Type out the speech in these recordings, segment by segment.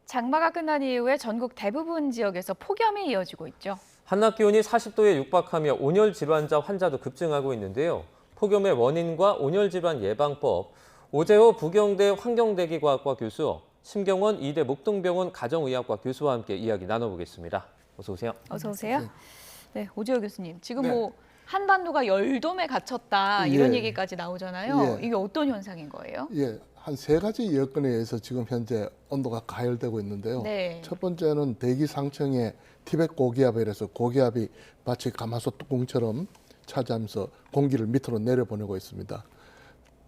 장마가 끝난 이후에 전국 대부분 지역에서 폭염이 이어지고 있죠. 한낮 기온이 40도에 육박하며 온열 질환자 환자도 급증하고 있는데요. 폭염의 원인과 온열 질환 예방법, 오재호 부경대 환경대기과학과 교수, 심경원 이대 목동병원 가정의학과 교수와 함께 이야기 나눠보겠습니다. 어서 오세요. 어서 오세요. 네, 오재호 교수님. 지금 네. 한반도가 열돔에 갇혔다 이런 얘기까지 나오잖아요. 이게 어떤 현상인 거예요? 한 세 가지 여건에 의해서 지금 현재 온도가 가열되고 있는데요. 네. 첫 번째는 대기 상층에 티벳 고기압에 이래서 고기압이 마치 가마솥 뚜껑처럼 차지하면서 공기를 밑으로 내려보내고 있습니다.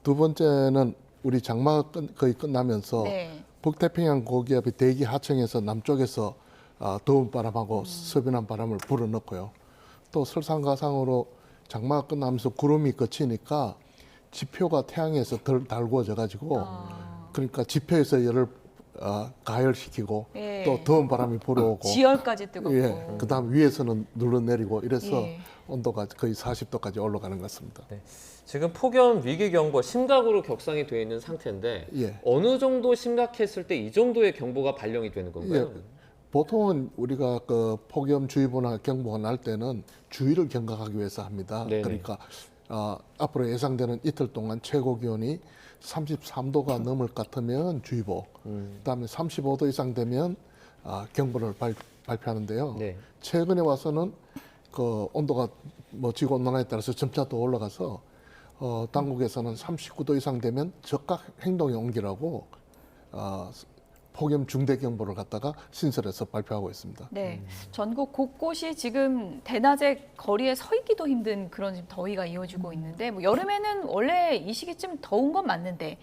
두 번째는 우리 장마가 거의 끝나면서 북태평양 고기압이 대기 하층에서 남쪽에서 더운 바람하고 서변한 바람을 불어넣고요. 또 설상가상으로 장마가 끝나면서 구름이 걷히니까 지표가 태양에서 덜 달구어져 가지고 그러니까 지표에서 열을 가열시키고 또 더운 바람이 불어오고 지열까지 뜨겁고 그다음 위에서는 눌러내리고 이래서 온도가 거의 40도까지 올라가는 것 같습니다. 네. 지금 폭염 위기 경보 심각으로 격상이 되어 있는 상태인데 어느 정도 심각했을 때 이 정도의 경보가 발령이 되는 건가요? 보통은 우리가 그 폭염주의보나 경보가 날 때는 주의를 경각하기 위해서 합니다. 네네. 그러니까 앞으로 예상되는 이틀 동안 최고 기온이 33도가 넘을 것 같으면 주의보, 그다음에 35도 이상 되면 경보를 발표하는데요. 최근에 와서는 그 온도가 뭐 지구 온난화에 따라서 점차 더 올라가서 당국에서는 39도 이상 되면 적각 행동의 온기라고 폭염 중대 경보를 갖다가 신설해서 발표하고 있습니다. 네, 전국 곳곳이 지금 대낮에 거리에 서 있기도 힘든 그런 지금 더위가 이어지고 있는데 여름에는 원래 이 시기쯤 더운 건 맞는데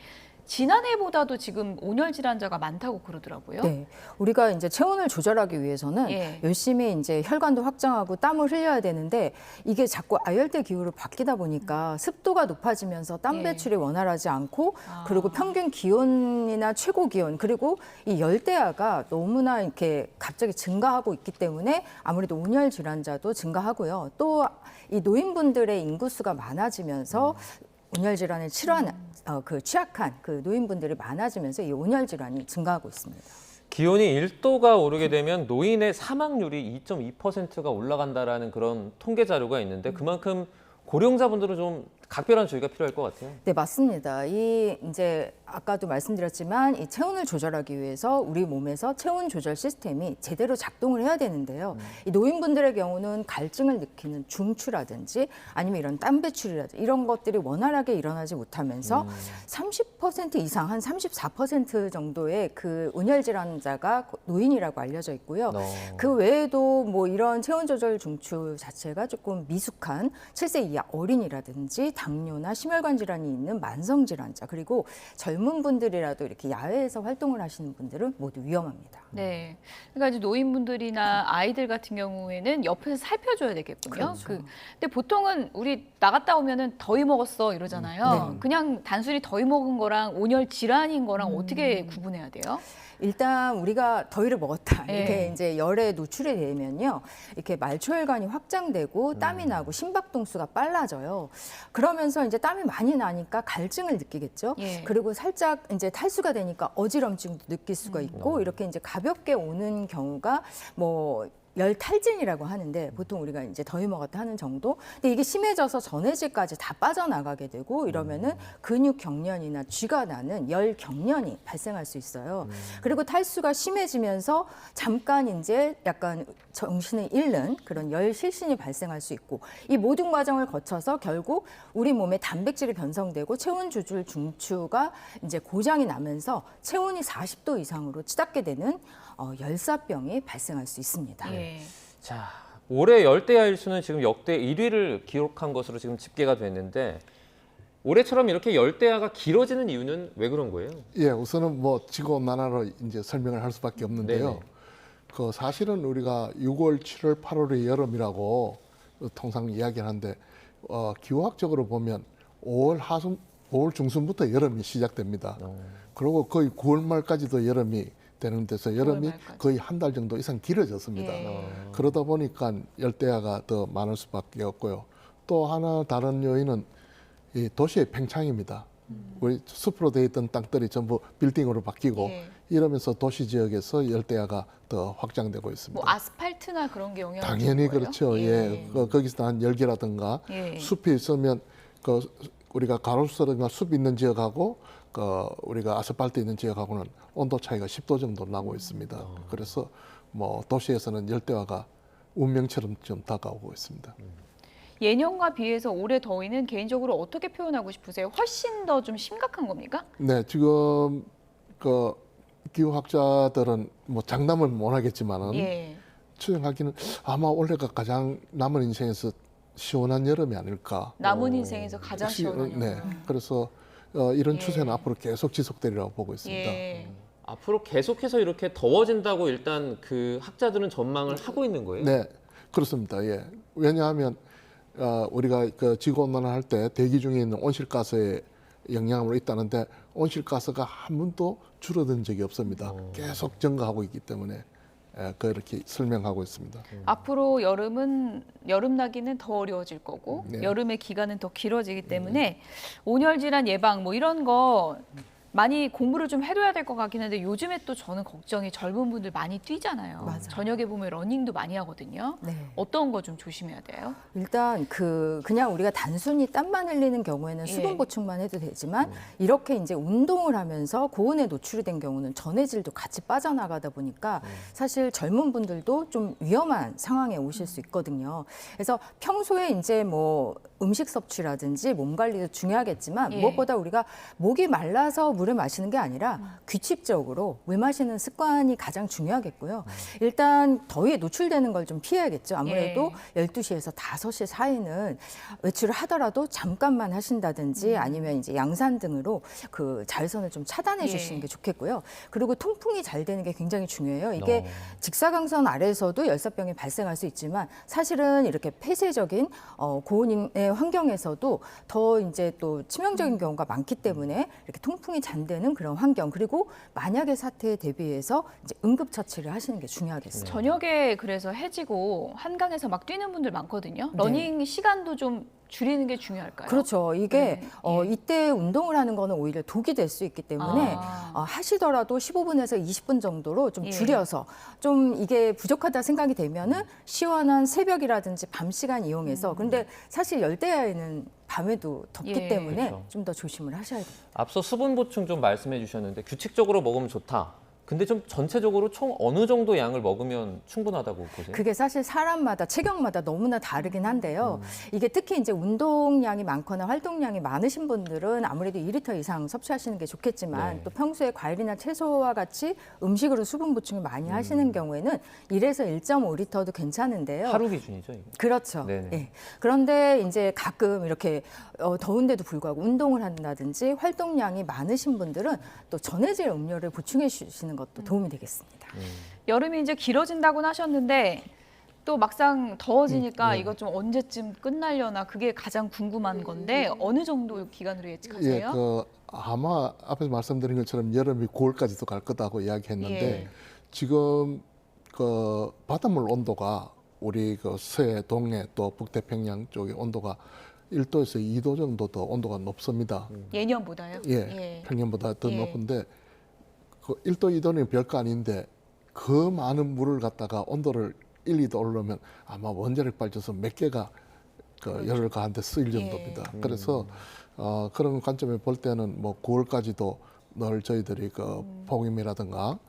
지난해보다도 지금 온열 질환자가 많다고 그러더라고요. 네, 우리가 이제 체온을 조절하기 위해서는 열심히 이제 혈관도 확장하고 땀을 흘려야 되는데 이게 자꾸 아열대 기후로 바뀌다 보니까 습도가 높아지면서 땀 배출이 원활하지 않고 그리고 평균 기온이나 최고 기온 그리고 이 열대야가 너무나 이렇게 갑자기 증가하고 있기 때문에 아무래도 온열 질환자도 증가하고요. 또 이 노인분들의 인구수가 많아지면서 온열 질환에 취약한 그 노인분들이 많아지면서 이 온열 질환이 증가하고 있습니다. 기온이 1도가 오르게 되면 노인의 사망률이 2.2%가 올라간다라는 그런 통계 자료가 있는데 그만큼 고령자분들은 좀 각별한 주의가 필요할 것 같아요. 네, 맞습니다. 이제 아까도 말씀드렸지만 이 체온을 조절하기 위해서 우리 몸에서 체온 조절 시스템이 제대로 작동을 해야 되는데요. 이 노인분들의 경우는 갈증을 느끼는 중추라든지 아니면 이런 땀 배출이라든지 이런 것들이 원활하게 일어나지 못하면서 30% 이상 한 34% 정도의 그 온열 질환자가 노인이라고 알려져 있고요. 그 외에도 뭐 이런 체온 조절 중추 자체가 조금 미숙한 7세 이하 어린이라든지 당뇨나 심혈관 질환이 있는 만성 질환자 그리고 젊은 분들이라도 이렇게 야외에서 활동을 하시는 분들은 모두 위험합니다. 네, 그러니까 이제 노인분들이나 아이들 같은 경우에는 옆에서 살펴줘야 되겠군요. 그렇죠. 근데 보통은 우리 나갔다 오면은 더위 먹었어 이러잖아요. 그냥 단순히 더위 먹은 거랑 온열 질환인 거랑 어떻게 구분해야 돼요? 일단 우리가 더위를 먹었다 이렇게 이제 열에 노출이 되면요 이렇게 말초혈관이 확장되고 땀이 나고 심박동수가 빨라져요. 그러면서 이제 땀이 많이 나니까 갈증을 느끼겠죠. 그리고 살짝 이제 탈수가 되니까 어지럼증도 느낄 수가 있고 이렇게 이제 가볍게 오는 경우가 뭐 열탈진이라고 하는데 보통 우리가 이제 더위 먹었다 하는 정도. 근데 이게 심해져서 전해질까지 다 빠져나가게 되고 이러면은 근육 경련이나 쥐가 나는 열 경련이 발생할 수 있어요. 그리고 탈수가 심해지면서 잠깐 이제 약간 정신을 잃는 그런 열 실신이 발생할 수 있고 이 모든 과정을 거쳐서 결국 우리 몸에 단백질이 변성되고 체온 조절 중추가 이제 고장이 나면서 체온이 40도 이상으로 치닫게 되는 열사병이 발생할 수 있습니다. 자, 올해 열대야 일수는 지금 역대 1위를 기록한 것으로 지금 집계가 됐는데 올해처럼 이렇게 열대야가 길어지는 이유는 왜 그런 거예요? 우선은 뭐 지구 온난화로 이제 설명을 할 수밖에 없는데요. 그 사실은 우리가 6월, 7월, 8월의 여름이라고 통상 이야기하는데 기후학적으로 보면 5월 중순부터 여름이 시작됩니다. 그리고 거의 9월 말까지도 여름이 되는 데서 여름이 거의 한 달 정도 이상 길어졌습니다. 그러다 보니까 열대야가 더 많을 수밖에 없고요. 또 하나 다른 요인은 이 도시의 팽창입니다. 우리 숲으로 되어 있던 땅들이 전부 빌딩으로 바뀌고 이러면서 도시 지역에서 열대야가 더 확장되고 있습니다. 뭐 아스팔트나 그런 게 영향을 당연히 주는 거예요? 그렇죠. 예. 거기서 난 열기라든가 예. 숲이 있으면 그 우리가 가로수라든가 숲 있는 지역하고 그 우리가 아스팔트 있는 지역하고는 온도 차이가 10도 정도 나고 있습니다. 그래서 뭐 도시에서는 열대야가 운명처럼 좀 다가오고 있습니다. 예년과 비해서 올해 더위는 개인적으로 어떻게 표현하고 싶으세요? 훨씬 더 좀 심각한 겁니까? 네, 지금 그 기후학자들은 뭐 장담은 못 하겠지만은 예. 추정하기는 아마 올해가 가장 남은 인생에서 시원한 여름이 아닐까. 남은 인생에서 가장 혹시, 시원한 네, 여름. 그래서 이런 예. 추세는 앞으로 계속 지속되리라고 보고 있습니다. 예. 앞으로 계속해서 이렇게 더워진다고 일단 그 학자들은 전망을 하고 있는 거예요? 네, 그렇습니다. 예, 왜냐하면 우리가 그 지구 온난화 할 때 대기 중에 있는 온실가스의 영향으로 있다는데 온실가스가 한 번도 줄어든 적이 없습니다. 계속 증가하고 있기 때문에 그렇게 설명하고 있습니다. 앞으로 여름은 여름나기는 더 어려워질 거고 네. 여름의 기간은 더 길어지기 때문에 온열 질환 예방 뭐 이런 거 많이 공부를 좀 해둬야 될 것 같긴 한데 요즘에 또 저는 걱정이 젊은 분들 많이 뛰잖아요. 맞아요. 저녁에 보면 러닝도 많이 하거든요. 네. 어떤 거 좀 조심해야 돼요? 일단 그냥 우리가 단순히 땀만 흘리는 경우에는 수분 예. 보충만 해도 되지만 이렇게 이제 운동을 하면서 고온에 노출이 된 경우는 전해질도 같이 빠져나가다 보니까 사실 젊은 분들도 좀 위험한 상황에 오실 수 있거든요. 그래서 평소에 이제 뭐 음식 섭취라든지 몸 관리도 중요하겠지만 예. 무엇보다 우리가 목이 말라서 물을 마시는 게 아니라 규칙적으로 물 마시는 습관이 가장 중요하겠고요. 일단 더위에 노출되는 걸 좀 피해야겠죠. 아무래도 12시에서 5시 사이는 외출을 하더라도 잠깐만 하신다든지 아니면 이제 양산 등으로 그 자외선을 좀 차단해 예. 주시는 게 좋겠고요. 그리고 통풍이 잘 되는 게 굉장히 중요해요. 이게 직사광선 아래에서도 열사병이 발생할 수 있지만 사실은 이렇게 폐쇄적인 고온의 환경에서도 더 이제 또 치명적인 경우가 많기 때문에 이렇게 통풍이 잘 되는 그런 환경 그리고 만약의 사태에 대비해서 이제 응급처치를 하시는 게 중요하겠습니다. 저녁에 그래서 해지고 한강에서 막 뛰는 분들 많거든요. 네. 러닝 시간도 좀 줄이는 게 중요할까요? 그렇죠. 이게 네, 예. 이때 운동을 하는 거는 오히려 독이 될 수 있기 때문에 하시더라도 15분에서 20분 정도로 좀 예. 줄여서 좀 이게 부족하다 생각이 되면은 시원한 새벽이라든지 밤 시간 이용해서 근데 사실 열대야에는 밤에도 덥기 예. 때문에 그렇죠. 좀 더 조심을 하셔야 돼요. 앞서 수분 보충 좀 말씀해 주셨는데 규칙적으로 먹으면 좋다. 근데 좀 전체적으로 총 어느 정도 양을 먹으면 충분하다고 보세요? 그게 사실 사람마다 체격마다 너무나 다르긴 한데요. 이게 특히 이제 운동량이 많거나 활동량이 많으신 분들은 아무래도 2리터 이상 섭취하시는 게 좋겠지만 네. 또 평소에 과일이나 채소와 같이 음식으로 수분 보충을 많이 하시는 경우에는 1에서 1.5리터도 괜찮은데요. 하루 기준이죠, 이거? 그렇죠. 네네. 예. 그런데 이제 가끔 이렇게 더운데도 불구하고 운동을 한다든지 활동량이 많으신 분들은 또 전해질 음료를 보충해 주시는 것도 도움이 되겠습니다. 여름이 이제 길어진다고는 하셨는데 또 막상 더워지니까 이거 좀 언제쯤 끝나려나 그게 가장 궁금한 건데 어느 정도 기간으로 예측하세요? 예, 아마 앞에서 말씀드린 것처럼 여름이 9월까지도 갈 거다고 이야기했는데 예. 지금 그 바닷물 온도가 우리 그 서해, 동해 또 북태평양 쪽의 온도가 1도에서 2도 정도 더 온도가 높습니다. 예년보다요? 예, 평년보다 더 예. 높은데 그 1도, 2도는 별거 아닌데 그 많은 물을 갖다가 온도를 1, 2도 오르면 아마 원자력 발전소 몇 개가 그 열을 가한데 쓰일 정도입니다. 그래서 그런 관점에 볼 때는 뭐 9월까지도 늘 저희들이 그 폭염이라든가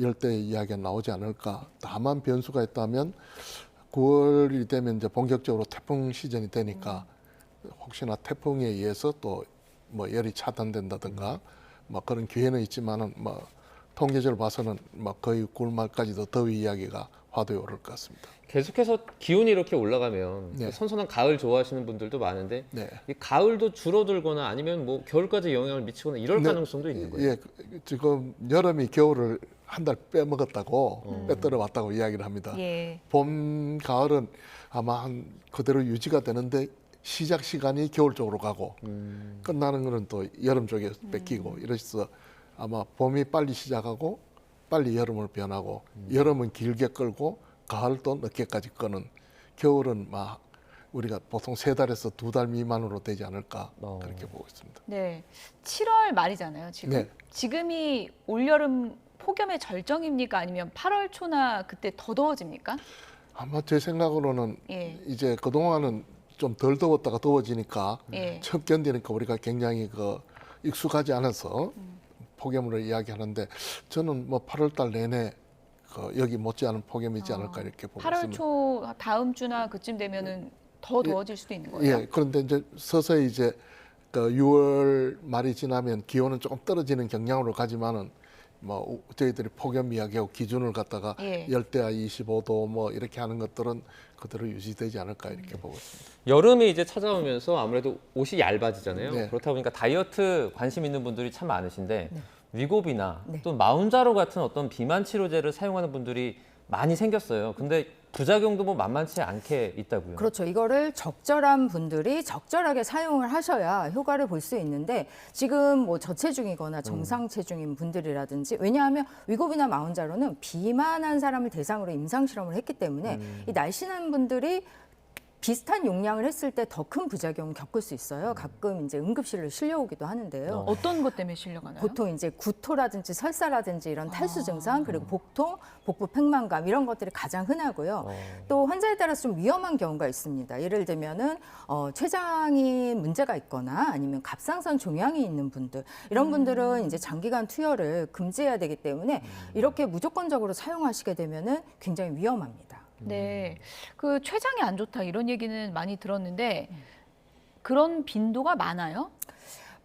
열대 이야기가 나오지 않을까. 다만 변수가 있다면 9월이 되면 이제 본격적으로 태풍 시즌이 되니까 혹시나 태풍에 의해서 또 뭐 열이 차단된다든가 뭐 그런 기회는 있지만은 뭐 통계적으로 봐서는 뭐 거의 9월 말까지도 더위 이야기가 화두에 오를 것 같습니다. 계속해서 기온이 이렇게 올라가면 네. 선선한 가을 좋아하시는 분들도 많은데 네. 이 가을도 줄어들거나 아니면 뭐 겨울까지 영향을 미치거나 이럴 네. 가능성도 있는 거예요. 예, 지금 여름이 겨울을 한 달 빼먹었다고 빼떨어 왔다고 이야기를 합니다. 예. 봄, 가을은 아마 한 그대로 유지가 되는데 시작 시간이 겨울 쪽으로 가고 끝나는 거는 또 여름 쪽에 뺏기고 이래서 아마 봄이 빨리 시작하고 빨리 여름을 변하고 여름은 길게 끌고 가을도 늦게까지 끄는 겨울은 막 우리가 보통 3달에서 2달 미만으로 되지 않을까 그렇게 보고 있습니다. 네. 7월 말이잖아요, 지금. 네. 지금이 올여름 폭염의 절정입니까? 아니면 8월 초나 그때 더 더워집니까? 아마 제 생각으로는 예. 이제 그동안은 좀 덜 더웠다가 더워지니까 예. 처음 견디니까 우리가 굉장히 익숙하지 않아서 폭염으로 이야기하는데 저는 뭐 8월 달 내내 여기 못지않은 폭염이지 않을까 이렇게 보고 8월 있습니다. 초 다음 주나 그쯤 되면은 더 더워질 수도 있는 거예요. 예, 그런데 이제 서서히 이제 6월 말이 지나면 기온은 조금 떨어지는 경향으로 가지만은 뭐 저희들이 폭염 이야기하고 기준을 갖다가 예. 열대야 25도 뭐 이렇게 하는 것들은 그대로 유지되지 않을까 이렇게 보고 있습니다. 여름이 이제 찾아오면서 아무래도 옷이 얇아지잖아요. 네. 그렇다 보니까 다이어트 관심 있는 분들이 참 많으신데 위고비나 네. 또 마운자로 같은 어떤 비만 치료제를 사용하는 분들이 많이 생겼어요. 근데 부작용도 뭐 만만치 않게 있다고요. 그렇죠. 이거를 적절한 분들이 적절하게 사용을 하셔야 효과를 볼 수 있는데 지금 뭐 저체중이거나 정상 체중인 분들이라든지 왜냐하면 위고비나 마운자로는 비만한 사람을 대상으로 임상 실험을 했기 때문에 이 날씬한 분들이 비슷한 용량을 했을 때 더 큰 부작용을 겪을 수 있어요. 가끔 이제 응급실로 실려오기도 하는데요. 어떤 것 때문에 실려가나요? 보통 이제 구토라든지 설사라든지 이런 탈수 증상 그리고 복통, 복부 팽만감 이런 것들이 가장 흔하고요. 또 환자에 따라서 좀 위험한 경우가 있습니다. 예를 들면은 췌장이 문제가 있거나 아니면 갑상선 종양이 있는 분들 이런 분들은 이제 장기간 투여를 금지해야 되기 때문에 이렇게 무조건적으로 사용하시게 되면은 굉장히 위험합니다. 네, 그 췌장이 안 좋다 이런 얘기는 많이 들었는데 그런 빈도가 많아요?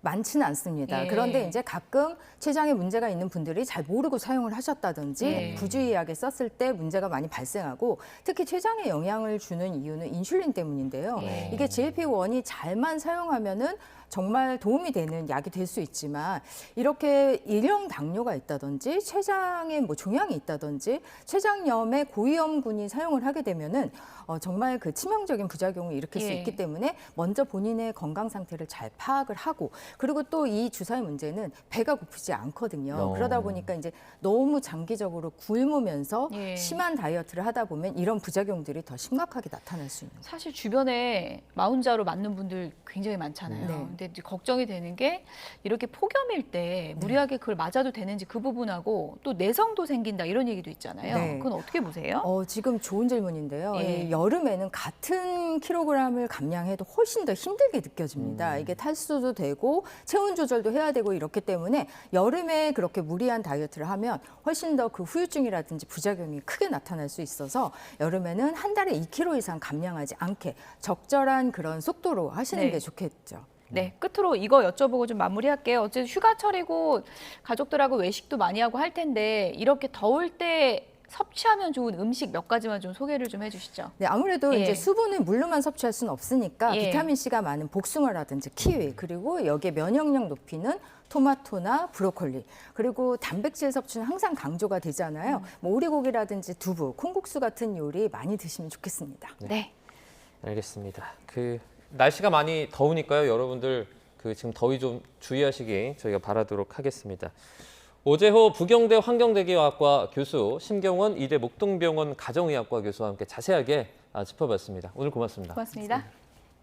많지는 않습니다. 예. 그런데 이제 가끔 췌장에 문제가 있는 분들이 잘 모르고 사용을 하셨다든지 예. 부주의하게 썼을 때 문제가 많이 발생하고 특히 췌장에 영향을 주는 이유는 인슐린 때문인데요. 예. 이게 GLP-1이 잘만 사용하면은 정말 도움이 되는 약이 될 수 있지만 이렇게 일형 당뇨가 있다든지 췌장에 뭐 종양이 있다든지 췌장염에 고위험군이 사용을 하게 되면은 정말 그 치명적인 부작용을 일으킬 수 예. 있기 때문에 먼저 본인의 건강 상태를 잘 파악을 하고 그리고 또 이 주사의 문제는 배가 고프지 않거든요. 그러다 보니까 이제 너무 장기적으로 굶으면서 예. 심한 다이어트를 하다 보면 이런 부작용들이 더 심각하게 나타날 수 있는 거예요. 사실 주변에 마운자로 맞는 분들 굉장히 많잖아요. 네. 근데 이제 걱정이 되는 게 이렇게 폭염일 때 무리하게 그걸 맞아도 되는지 그 부분하고 또 내성도 생긴다 이런 얘기도 있잖아요. 네. 그건 어떻게 보세요? 지금 좋은 질문인데요. 예. 이 여름에는 같은 킬로그램을 감량해도 훨씬 더 힘들게 느껴집니다. 이게 탈수도 되고 체온 조절도 해야 되고 이렇기 때문에 여름에 그렇게 무리한 다이어트를 하면 훨씬 더 그 후유증이라든지 부작용이 크게 나타날 수 있어서 여름에는 한 달에 2kg 이상 감량하지 않게 적절한 그런 속도로 하시는 네. 게 좋겠죠. 네, 끝으로 이거 여쭤보고 좀 마무리할게요. 어쨌든 휴가철이고 가족들하고 외식도 많이 하고 할 텐데 이렇게 더울 때 섭취하면 좋은 음식 몇 가지만 좀 소개를 좀 해주시죠. 네, 아무래도 예. 이제 수분을 물로만 섭취할 수는 없으니까 예. 비타민 C가 많은 복숭아라든지 키위 그리고 여기에 면역력 높이는 토마토나 브로콜리 그리고 단백질 섭취는 항상 강조가 되잖아요. 뭐 오리고기라든지 두부, 콩국수 같은 요리 많이 드시면 좋겠습니다. 네. 알겠습니다. 날씨가 많이 더우니까요. 여러분들 지금 더위 좀 주의하시기 저희가 바라도록 하겠습니다. 오재호 부경대 환경대기과학과 교수, 심경원 이대 목동병원 가정의학과 교수와 함께 자세하게 짚어봤습니다. 오늘 고맙습니다. 고맙습니다.